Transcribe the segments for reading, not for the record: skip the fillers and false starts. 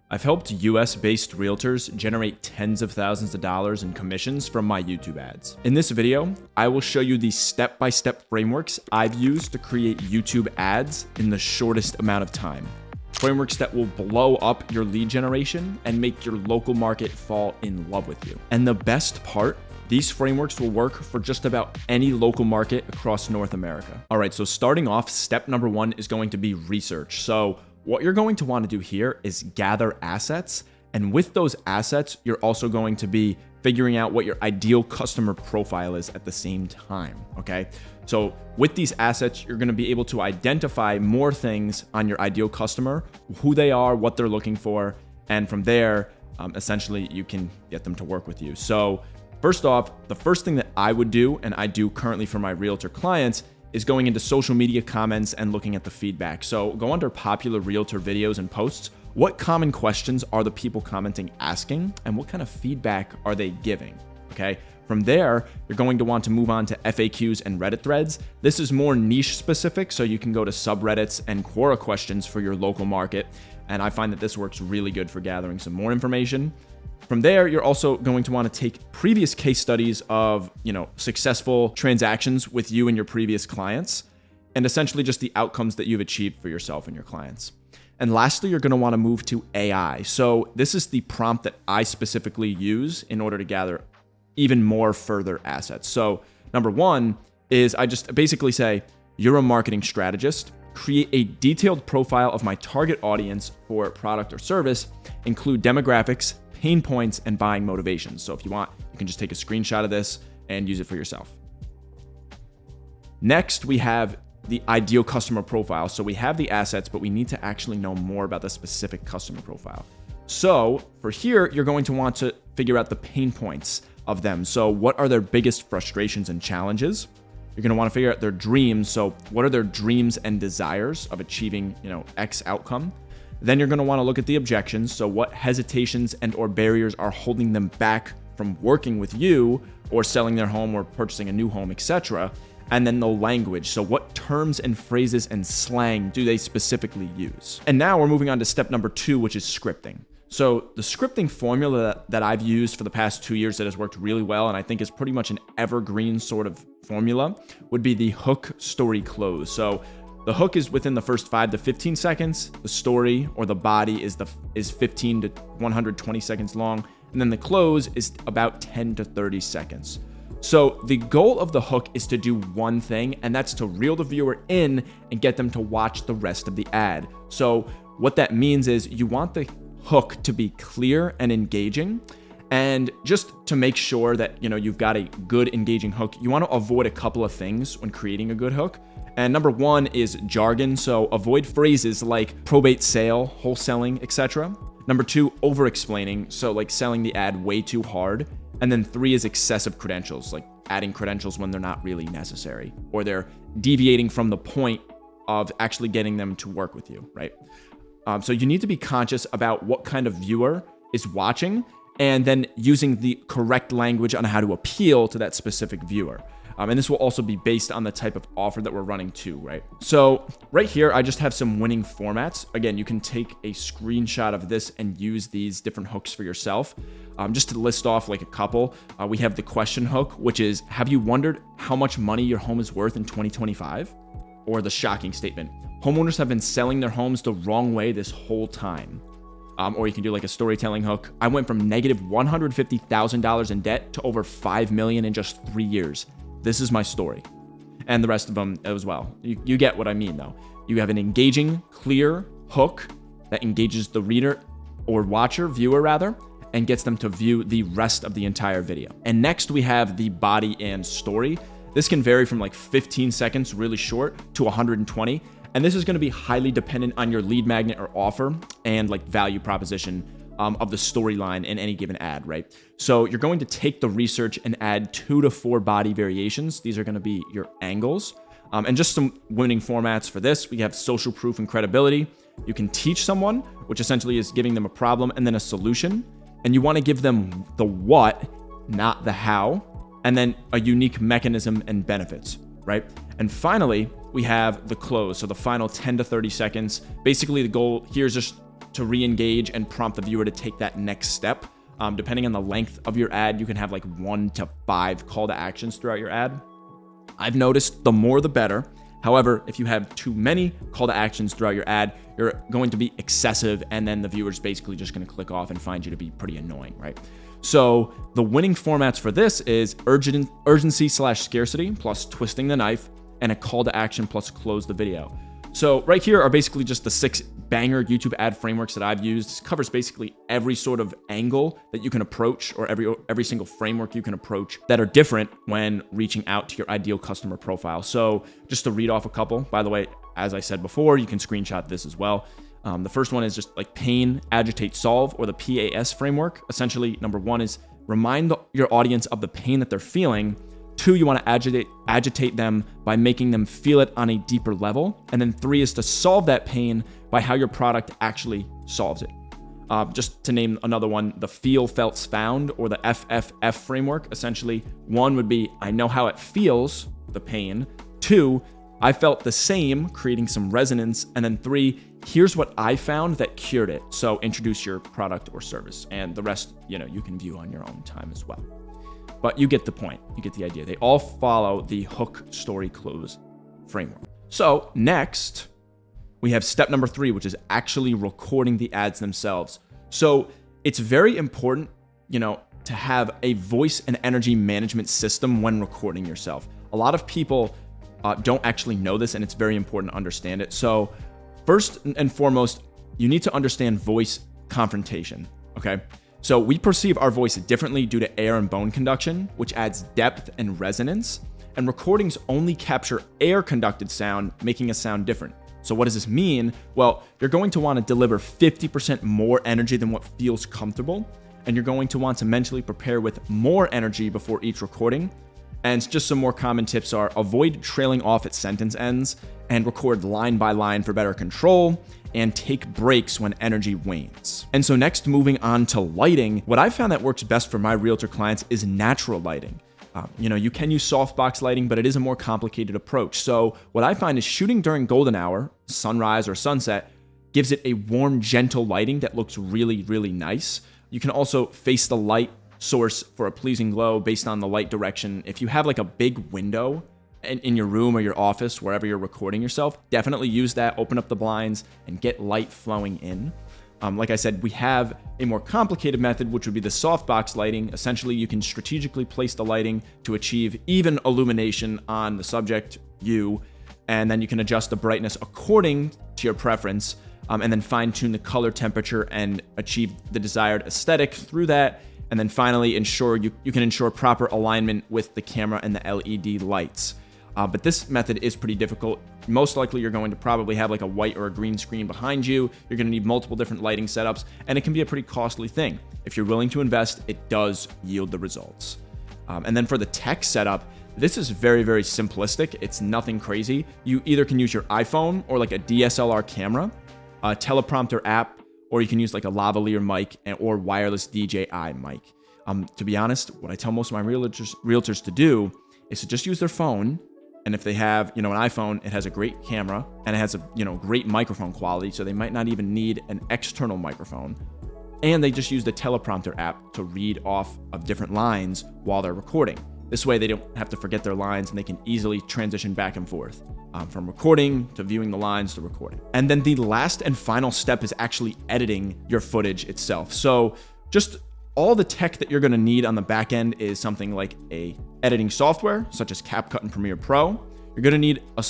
I've helped US-based realtors generate tens of thousands of dollars in commissions from my YouTube ads. In this video, I will show you the step-by-step frameworks I've used to create YouTube ads in the shortest amount of time. Frameworks that will blow up your lead generation and make your local market fall in love with you. And the best part, these frameworks will work for just about any local market across North America. All right, so starting off, step number one is going to be research. So what you're going to want to do here is gather assets. And with those assets, you're also going to be figuring out what your ideal customer profile is at the same time, okay? So with these assets, you're going to be able to identify more things on your ideal customer, who they are, what they're looking for. And from there, essentially, you can get them to work with you. So first off, the first thing that I would do, and I do currently for my realtor clients, is going into social media comments and looking at the feedback. So go under popular realtor videos and posts. What common questions are the people commenting asking, and what kind of feedback are they giving? Okay. From there, you're going to want to move on to FAQs and Reddit threads. This is more niche specific, so you can go to subreddits and Quora questions for your local market. And I find that this works really good for gathering some more information. From there, you're also going to want to take previous case studies of, successful transactions with you and your previous clients, and essentially just the outcomes that you've achieved for yourself and your clients. And lastly, you're going to want to move to AI. So this is the prompt that I specifically use in order to gather even more further assets. So number one is I just basically say, you're a marketing strategist. Create a detailed profile of my target audience for product or service, include demographics, pain points, and buying motivations. So if you want, you can just take a screenshot of this and use it for yourself. Next, we have the ideal customer profile. So we have the assets, but we need to actually know more about the specific customer profile. So for here, you're going to want to figure out the pain points of them. So what are their biggest frustrations and challenges? You're going to want to figure out their dreams. So what are their dreams and desires of achieving, X outcome? Then you're going to want to look at the objections. So what hesitations and or barriers are holding them back from working with you or selling their home or purchasing a new home, etc. And then the language. So what terms and phrases and slang do they specifically use? And now we're moving on to step number two, which is scripting. So the scripting formula that I've used for the past 2 years that has worked really well, and I think is pretty much an evergreen sort of formula, would be the hook, story, close. So the hook is within the first 5 to 15 seconds. The story or the body is 15 to 120 seconds long. And then the close is about 10 to 30 seconds. So the goal of the hook is to do one thing, and that's to reel the viewer in and get them to watch the rest of the ad. So what that means is you want the hook to be clear and engaging. And just to make sure that, you've got a good engaging hook, you want to avoid a couple of things when creating a good hook. And number one is jargon. So avoid phrases like probate sale, wholesaling, etc. Number two, over-explaining. So like selling the ad way too hard. And then three is excessive credentials, like adding credentials when they're not really necessary, or they're deviating from the point of actually getting them to work with you, right? So you need to be conscious about what kind of viewer is watching, and then using the correct language on how to appeal to that specific viewer. And this will also be based on the type of offer that we're running too, right? So right here, I just have some winning formats. Again, you can take a screenshot of this and use these different hooks for yourself. Just to list off like a couple, we have the question hook, which is, have you wondered how much money your home is worth in 2025? Or the shocking statement, homeowners have been selling their homes the wrong way this whole time. Or you can do like a storytelling hook. I went from negative $150,000 in debt to over $5 million in just 3 years. This is my story. And the rest of them as well. You get what I mean though. You have an engaging, clear hook that engages the reader or watcher, viewer rather, and gets them to view the rest of the entire video. And next we have the body and story. This can vary from like 15 seconds, really short, to 120. And this is going to be highly dependent on your lead magnet or offer and like value proposition of the storyline in any given ad, right? So you're going to take the research and add 2 to 4 body variations. These are going to be your angles. And just some winning formats for this. We have social proof and credibility. You can teach someone, which essentially is giving them a problem and then a solution. And you want to give them the what, not the how, and then a unique mechanism and benefits, right? And finally, we have the close. So the final 10 to 30 seconds. Basically, the goal here is just to re-engage and prompt the viewer to take that next step. Depending on the length of your ad, you can have like 1 to 5 call to actions throughout your ad. I've noticed the more the better. However, if you have too many call to actions throughout your ad, you're going to be excessive, and then the viewer's basically just going to click off and find you to be pretty annoying, right? So the winning formats for this is urgency/scarcity plus twisting the knife, and a call to action plus close the video. So right here are basically just the 6 banger YouTube ad frameworks that I've used. This covers basically every sort of angle that you can approach, or every single framework you can approach that are different when reaching out to your ideal customer profile. So just to read off a couple, by the way, as I said before, you can screenshot this as well. The first one is just like pain, agitate, solve, or the PAS framework. Essentially, number 1 is remind your audience of the pain that they're feeling. 2, you want to agitate them by making them feel it on a deeper level. And then 3 is to solve that pain by how your product actually solves it. Just to name another one, the feel, felt, found, or the FFF framework. Essentially, 1 would be, I know how it feels, the pain. 2, I felt the same, creating some resonance. And then 3, here's what I found that cured it. So introduce your product or service. And the rest, you can view on your own time as well. But you get the point. You get the idea. They all follow the hook, story, close framework. So next, we have step number 3, which is actually recording the ads themselves. So it's very important, to have a voice and energy management system when recording yourself. A lot of people don't actually know this, and it's very important to understand it. So first and foremost, you need to understand voice confrontation, okay? So we perceive our voice differently due to air and bone conduction, which adds depth and resonance. And recordings only capture air-conducted sound, making a sound different. So what does this mean? Well, you're going to want to deliver 50% more energy than what feels comfortable. And you're going to want to mentally prepare with more energy before each recording. And just some more common tips are avoid trailing off at sentence ends and record line by line for better control, and take breaks when energy wanes. And so next, moving on to lighting, what I found that works best for my realtor clients is natural lighting. You can use softbox lighting, but it is a more complicated approach. So what I find is shooting during golden hour, sunrise or sunset, gives it a warm, gentle lighting that looks really, really nice. You can also face the light source for a pleasing glow based on the light direction. If you have like a big window in your room or your office, wherever you're recording yourself, definitely use that, open up the blinds and get light flowing in. Like I said, we have a more complicated method, which would be the softbox lighting. Essentially, you can strategically place the lighting to achieve even illumination on the subject, and then you can adjust the brightness according to your preference, and then fine tune the color temperature and achieve the desired aesthetic through that. And then finally, you can ensure proper alignment with the camera and the LED lights. But this method is pretty difficult. Most likely, you're going to probably have like a white or a green screen behind you. You're going to need multiple different lighting setups, and it can be a pretty costly thing. If you're willing to invest, it does yield the results. And then for the tech setup, this is very, very simplistic. It's nothing crazy. You either can use your iPhone or like a DSLR camera, a teleprompter app, or you can use like a lavalier mic or wireless DJI mic. To be honest, what I tell most of my realtors to do is to just use their phone. And if they have, an iPhone, it has a great camera and it has a, great microphone quality. So they might not even need an external microphone. And they just use the teleprompter app to read off of different lines while they're recording. This way they don't have to forget their lines and they can easily transition back and forth from recording to viewing the lines to recording. And then the last and final step is actually editing your footage itself. So just all the tech that you're going to need on the back end is something like a editing software such as CapCut and Premiere Pro. You're going to need a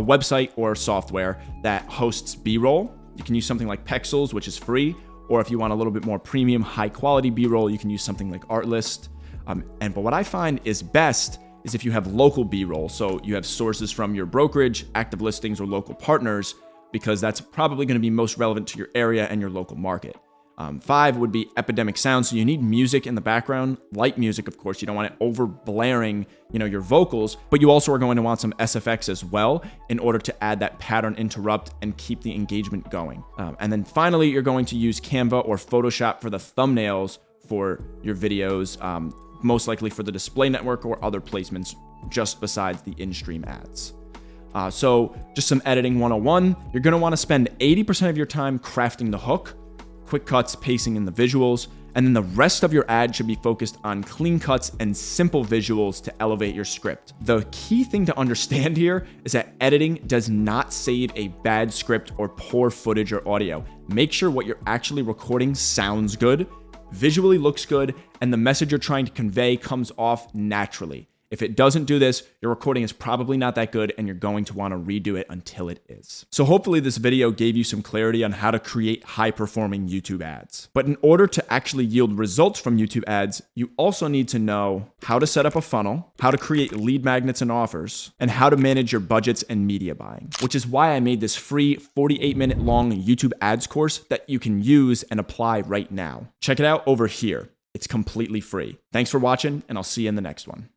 website or software that hosts B-roll. You can use something like Pexels, which is free, or if you want a little bit more premium, high quality B-roll, you can use something like Artlist. But what I find is best is if you have local B-roll. So you have sources from your brokerage, active listings, or local partners, because that's probably going to be most relevant to your area and your local market. 5 would be epidemic sound. So you need music in the background, light music, of course. You don't want it over blaring, your vocals, but you also are going to want some SFX as well in order to add that pattern interrupt and keep the engagement going. And then finally, you're going to use Canva or Photoshop for the thumbnails for your videos, most likely for the display network or other placements just besides the in-stream ads. So just some editing 101. You're going to want to spend 80% of your time crafting the hook, quick cuts, pacing, and the visuals. And then the rest of your ad should be focused on clean cuts and simple visuals to elevate your script. The key thing to understand here is that editing does not save a bad script or poor footage or audio. Make sure what you're actually recording sounds good, visually looks good, and the message you're trying to convey comes off naturally. If it doesn't do this, your recording is probably not that good and you're going to want to redo it until it is. So hopefully this video gave you some clarity on how to create high-performing YouTube ads. But in order to actually yield results from YouTube ads, you also need to know how to set up a funnel, how to create lead magnets and offers, and how to manage your budgets and media buying, which is why I made this free 48-minute long YouTube ads course that you can use and apply right now. Check it out over here. It's completely free. Thanks for watching, and I'll see you in the next one.